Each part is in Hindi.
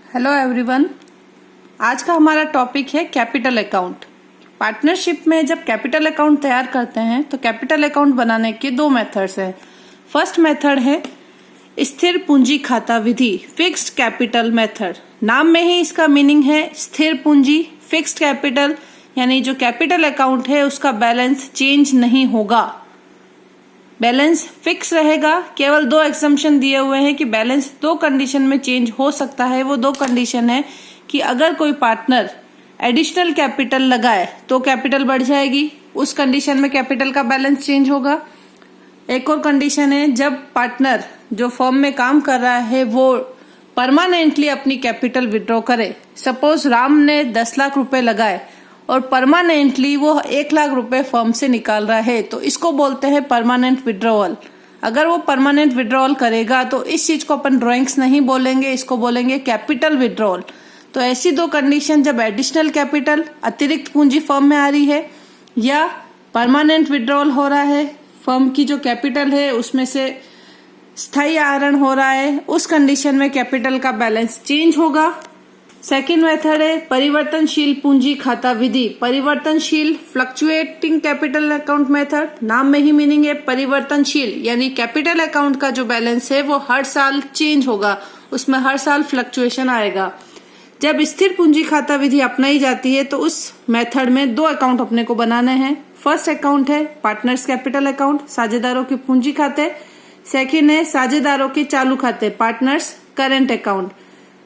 Hello everyone. आज का हमारा टॉपिक है कैपिटल अकाउंट। पार्टनरशिप में जब कैपिटल अकाउंट तैयार करते हैं तो कैपिटल अकाउंट बनाने के दो मेथड्स हैं। फर्स्ट मेथड है स्थिर पूंजी खाता विधि, फिक्स्ड कैपिटल मेथड। नाम में ही इसका मीनिंग है स्थिर पूंजी, फिक्स्ड कैपिटल, यानी जो कैपिटल अकाउंट है उसका बैलेंस चेंज नहीं होगा, बैलेंस फिक्स रहेगा। केवल दो एग्जम्पशन दिए हुए हैं कि बैलेंस दो कंडीशन में चेंज हो सकता है। वो दो कंडीशन है कि अगर कोई पार्टनर एडिशनल कैपिटल लगाए तो कैपिटल बढ़ जाएगी, उस कंडीशन में कैपिटल का बैलेंस चेंज होगा। एक और कंडीशन है जब पार्टनर जो फर्म में काम कर रहा है वो परमानेंटली अपनी कैपिटल विड्रॉ करे। सपोज राम ने 10 लाख रुपए लगाए और परमानेंटली वो 1 लाख रुपए फर्म से निकाल रहा है, तो इसको बोलते हैं परमानेंट विड्रॉवल। अगर वो परमानेंट विड्रॉवल करेगा तो इस चीज को अपन ड्रॉइंग्स नहीं बोलेंगे, इसको बोलेंगे कैपिटल विड्रॉवल। तो ऐसी दो कंडीशन, जब एडिशनल कैपिटल अतिरिक्त पूंजी फर्म में आ रही है या परमानेंट विड्रॉवल हो रहा है, फर्म की जो कैपिटल है उसमें से स्थायी आहरण हो रहा है, उस कंडीशन में कैपिटल का बैलेंस चेंज होगा। सेकेंड मेथड है परिवर्तनशील पूंजी खाता विधि, परिवर्तनशील फ्लक्चुएटिंग कैपिटल अकाउंट मेथड। नाम में ही मीनिंग है परिवर्तनशील, यानी कैपिटल अकाउंट का जो बैलेंस है वो हर साल चेंज होगा, उसमें हर साल फ्लक्चुएशन आएगा। जब स्थिर पूंजी खाता विधि अपनाई जाती है तो उस मेथड में दो अकाउंट अपने को बनाने हैं। फर्स्ट अकाउंट है पार्टनर्स कैपिटल अकाउंट, साझेदारों के पूंजी खाते। सेकेंड है साझेदारों के चालू खाते, पार्टनर्स करेंट अकाउंट।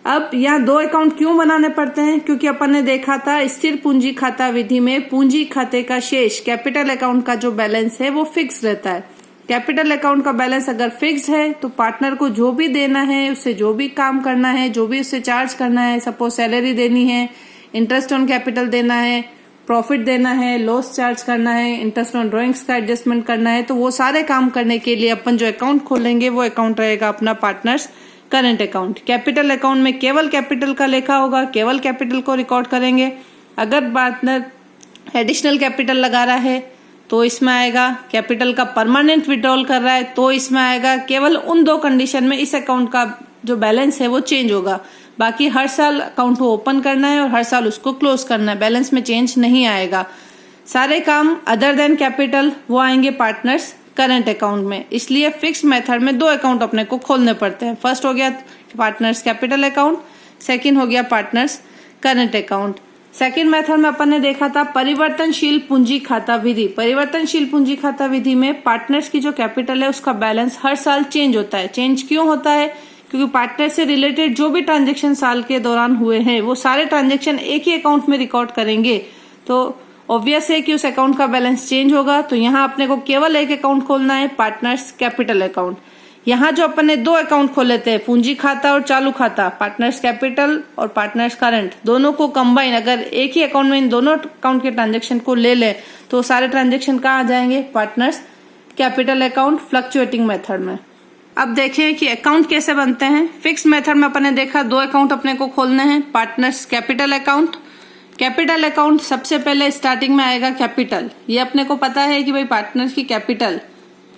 अब यहाँ दो अकाउंट क्यों बनाने पड़ते हैं? क्योंकि अपन ने देखा था स्थिर पूंजी खाता विधि में पूंजी खाते का शेष, कैपिटल अकाउंट का जो बैलेंस है वो फिक्स रहता है। कैपिटल अकाउंट का बैलेंस अगर फिक्स है तो पार्टनर को जो भी देना है, उससे जो भी काम करना है, जो भी उससे चार्ज करना है, सपोज सैलरी देनी है, इंटरेस्ट ऑन कैपिटल देना है, प्रॉफिट देना है, लॉस चार्ज करना है, इंटरेस्ट ऑन ड्रॉइंग्स का एडजस्टमेंट करना है, तो वो सारे काम करने के लिए अपन जो अकाउंट खोलेंगे वो अकाउंट रहेगा अपना partners current account. Capital account में केवल कैपिटल का लेखा होगा, केवल कैपिटल को रिकॉर्ड करेंगे। अगर पार्टनर एडिशनल कैपिटल लगा रहा है तो इसमें आएगा, कैपिटल का परमानेंट विड्रॉल कर रहा है तो इसमें आएगा। केवल उन दो कंडीशन में इस अकाउंट का जो बैलेंस है वो चेंज होगा। बाकी हर साल अकाउंट को ओपन करना है और हर साल उसको क्लोज करना है, बैलेंस में चेंज नहीं आएगा। सारे काम अदर देन कैपिटल वो आएंगे पार्टनर्स करंट अकाउंट में। इसलिए फिक्स मेथड में दो अकाउंट अपने को खोलने पड़ते हैं। फर्स्ट हो गया पार्टनर्स कैपिटल अकाउंट, सेकंड हो गया partners current account. Second method में अपन ने देखा था परिवर्तनशील पूंजी खाता विधि। परिवर्तनशील पूंजी खाता विधि में पार्टनर्स की जो कैपिटल है उसका बैलेंस हर साल चेंज होता है। चेंज क्यों होता है? क्योंकि पार्टनर से रिलेटेड जो भी ट्रांजेक्शन साल के दौरान हुए हैं वो सारे ट्रांजेक्शन एक ही अकाउंट में रिकॉर्ड करेंगे, तो ऑब्वियस है कि उस अकाउंट का बैलेंस चेंज होगा। तो यहाँ अपने को केवल एक अकाउंट खोलना है, पार्टनर्स कैपिटल अकाउंट। यहाँ जो अपन ने दो अकाउंट खोले थे, पूंजी खाता और चालू खाता, पार्टनर्स कैपिटल और पार्टनर्स करंट, दोनों को कंबाइन अगर एक ही अकाउंट में इन दोनों अकाउंट के ट्रांजेक्शन को ले ले तो सारे ट्रांजेक्शन कहाँ आ जाएंगे? Partners capital account fluctuating method में। अब देखें कि अकाउंट कैसे बनते हैं। फिक्स मेथड में अपन ने देखा दो अकाउंट अपने को खोलने हैं, partners capital account. Capital account सबसे पहले स्टार्टिंग में आएगा कैपिटल। ये अपने को पता है कि भाई पार्टनर की कैपिटल,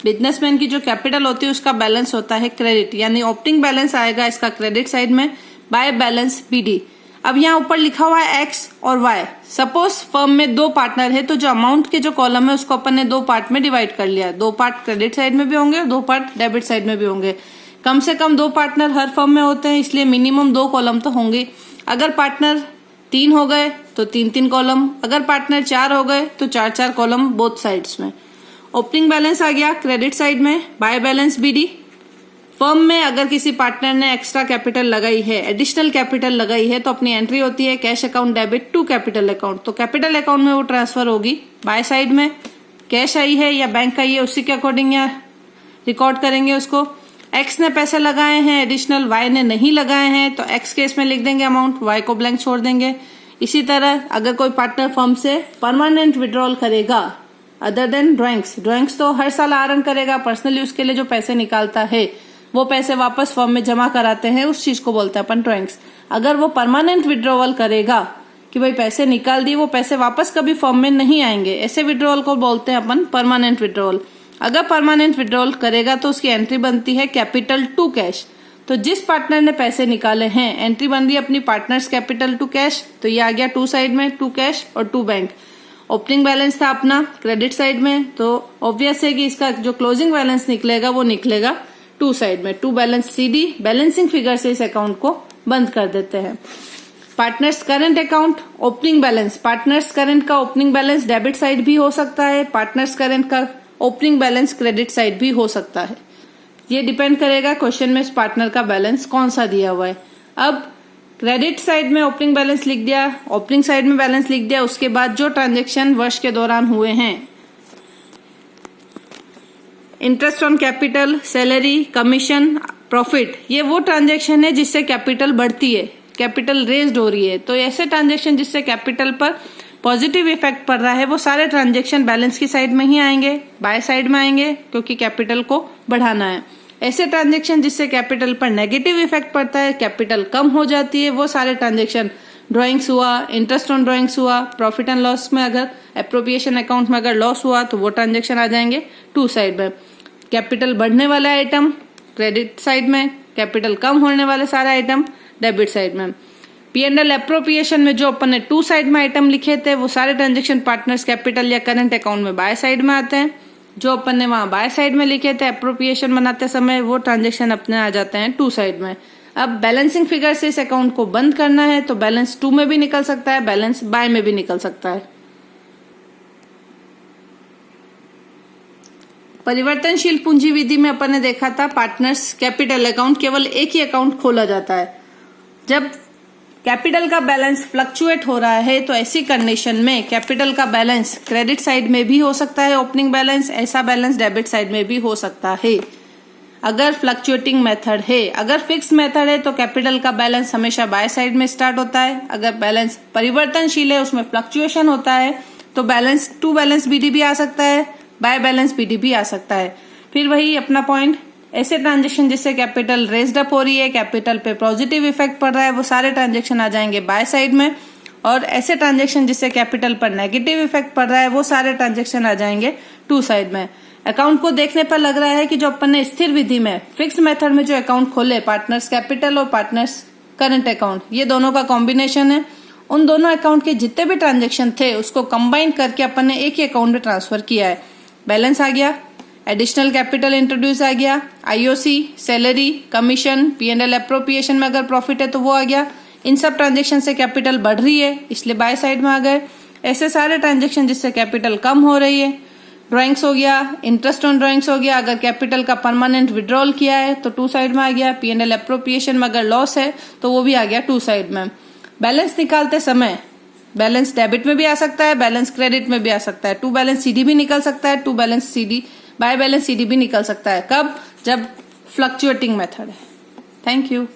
बिजनेसमैन की जो कैपिटल होती है उसका बैलेंस होता है क्रेडिट, यानी ओपनिंग बैलेंस आएगा इसका क्रेडिट साइड में, बाय बैलेंस बीडी। अब यहाँ ऊपर लिखा हुआ है एक्स और वाई। सपोज फर्म में दो पार्टनर है तो जो अमाउंट के जो कॉलम है उसको अपन ने दो पार्ट में डिवाइड कर लिया। दो पार्ट क्रेडिट साइड में भी होंगे और दो पार्ट डेबिट साइड में भी होंगे। कम से कम दो पार्टनर हर फर्म में होते हैं, इसलिए मिनिमम दो कॉलम तो होंगे। अगर पार्टनर 3 हो गए तो 3-3 कॉलम, अगर पार्टनर 4 हो गए तो 4-4 कॉलम बोथ साइड्स में। ओपनिंग बैलेंस आ गया क्रेडिट साइड में, बाय बैलेंस बीडी। फर्म में अगर किसी पार्टनर ने एक्स्ट्रा कैपिटल लगाई है, एडिशनल कैपिटल लगाई है, तो अपनी एंट्री होती है cash account debit to capital account. तो कैपिटल अकाउंट में वो ट्रांसफर होगी। बाय साइड में कैश आई है या बैंक आई है उसी के अकॉर्डिंग यहाँ रिकॉर्ड करेंगे उसको। एक्स ने पैसे लगाए हैं एडिशनल, वाई ने नहीं लगाए हैं, तो एक्स के इसमें लिख देंगे अमाउंट, वाई को ब्लैंक छोड़ देंगे। इसी तरह अगर कोई पार्टनर फर्म से परमानेंट विड्रॉल करेगा अदर देन ड्रॉइंग्स तो हर साल आहरण करेगा, पर्सनल यूज के लिए जो पैसे निकालता है वो पैसे वापस फर्म में जमा कराते हैं, उस चीज को बोलते हैं अपन ड्रॉइंग्स। अगर वो परमानेंट विड्रॉवल करेगा कि भाई पैसे निकाल दिए, वो पैसे वापस कभी फर्म में नहीं आएंगे, ऐसे विड्रॉवल को बोलते हैं अपन परमानेंट विड्रॉवल। अगर परमानेंट विड्रॉल करेगा तो उसकी एंट्री बनती है कैपिटल टू कैश। तो जिस पार्टनर ने पैसे निकाले हैं, एंट्री बन रही है अपनी पार्टनर्स कैपिटल टू कैश, तो ये आ गया टू साइड में, टू कैश और टू बैंक। ओपनिंग बैलेंस था अपना क्रेडिट साइड में, तो ऑब्वियस है कि इसका जो क्लोजिंग बैलेंस निकलेगा वो निकलेगा टू साइड में, to balance C. Balancing figure से इस अकाउंट को बंद कर देते हैं। Partners current account, opening balance, partners current का ओपनिंग बैलेंस डेबिट साइड भी हो सकता है, पार्टनर्स करंट का ओपनिंग बैलेंस क्रेडिट साइड भी हो सकता है। ये डिपेंड करेगा क्वेश्चन में इस पार्टनर का बैलेंस कौन सा दिया हुआ है। अब क्रेडिट साइड में ओपनिंग बैलेंस लिख दिया, ओपनिंग साइड में बैलेंस लिख दिया, उसके बाद जो ट्रांजेक्शन वर्ष के दौरान हुए हैं, interest on capital, salary, commission, profit, ये वो ट्रांजेक्शन है जिससे कैपिटल बढ़ती है, कैपिटल रेज्ड हो रही है। तो ऐसे ट्रांजेक्शन जिससे कैपिटल पर पॉजिटिव इफेक्ट पड़ रहा है वो सारे ट्रांजेक्शन बैलेंस की साइड में ही आएंगे, बाय साइड में आएंगे, क्योंकि कैपिटल को बढ़ाना है। ऐसे ट्रांजेक्शन जिससे कैपिटल पर नेगेटिव इफेक्ट पड़ता है, कैपिटल कम हो जाती है, वो सारे ट्रांजेक्शन ड्रॉइंग्स हुआ, इंटरेस्ट ऑन ड्रॉइंग्स हुआ, प्रॉफिट एंड लॉस में अगर एप्रोप्रिएशन अकाउंट में अगर लॉस हुआ तो वो ट्रांजेक्शन आ जाएंगे टू साइड में। कैपिटल बढ़ने वाला आइटम क्रेडिट साइड में, कैपिटल कम होने वाले सारे आइटम डेबिट साइड में। P&L एप्रोप्रिएशन में जो अपन ने टू साइड में आइटम लिखे थे वो सारे ट्रांजेक्शन पार्टनर्स कैपिटल या करंट अकाउंट में बाय साइड में आते हैं। जो अपन ने वहां बाय साइड में लिखे थे एप्रोप्रिएशन बनाते समय वो ट्रांजेक्शन अपने आ जाते हैं टू साइड में। अब बैलेंसिंग फिगर से इस अकाउंट को बंद करना है तो बैलेंस टू में भी निकल सकता है, बैलेंस बाय में भी निकल सकता है। परिवर्तनशील पूंजी विधि में अपन ने देखा था पार्टनर्स कैपिटल अकाउंट केवल एक ही अकाउंट खोला जाता है। जब कैपिटल का बैलेंस फ्लक्चुएट हो रहा है तो ऐसी कंडीशन में कैपिटल का बैलेंस क्रेडिट साइड में भी हो सकता है, ओपनिंग बैलेंस, ऐसा बैलेंस डेबिट साइड में भी हो सकता है अगर फ्लक्चुएटिंग मेथड है। अगर फिक्स मेथड है तो कैपिटल का बैलेंस हमेशा बाय साइड में स्टार्ट होता है। अगर बैलेंस परिवर्तनशील है, उसमें फ्लक्चुएशन होता है, तो बैलेंस टू बैलेंस बीडी भी आ सकता है, बाय बैलेंस बीडी भी आ सकता है। फिर वही अपना पॉइंट, ऐसे ट्रांजेक्शन जिससे कैपिटल रेज्ड अप हो रही है, कैपिटल पे पॉजिटिव इफेक्ट पड़ रहा है, वो सारे ट्रांजेक्शन आ जाएंगे बाय साइड में। और ऐसे ट्रांजेक्शन जिससे कैपिटल पर नेगेटिव इफेक्ट पड़ रहा है वो सारे ट्रांजेक्शन आ जाएंगे टू साइड में। अकाउंट को देखने पर लग रहा है कि जो अपन ने स्थिर विधि में फिक्स मेथड में जो अकाउंट खोले, पार्टनर्स कैपिटल और पार्टनर्स करंट अकाउंट, ये दोनों का कॉम्बिनेशन है। उन दोनों अकाउंट के जितने भी ट्रांजेक्शन थे उसको कंबाइन करके अपन ने एक ही अकाउंट में ट्रांसफर किया है। बैलेंस आ गया, एडिशनल कैपिटल इंट्रोड्यूस आ गया, IOC, salary, commission, P&L appropriation में अगर प्रॉफिट है तो वो आ गया। इन सब ट्रांजेक्शन से कैपिटल बढ़ रही है इसलिए बाय साइड में आ गए। ऐसे सारे ट्रांजेक्शन जिससे कैपिटल कम हो रही है, ड्राइंग्स हो गया, इंटरेस्ट ऑन ड्राइंग्स हो गया, अगर कैपिटल का परमानेंट विड्रॉल किया है तो टू साइड में आ गया। P&L एप्रोप्रिएशन में अगर लॉस है तो वो भी आ गया टू साइड में। बैलेंस निकालते समय बैलेंस डेबिट में भी आ सकता है, बैलेंस क्रेडिट में भी आ सकता है, टू बैलेंस सीडी भी निकल सकता है, to balance CD by balance CD भी निकल सकता है। कब? जब फ्लक्चुएटिंग मेथड है। Thank you.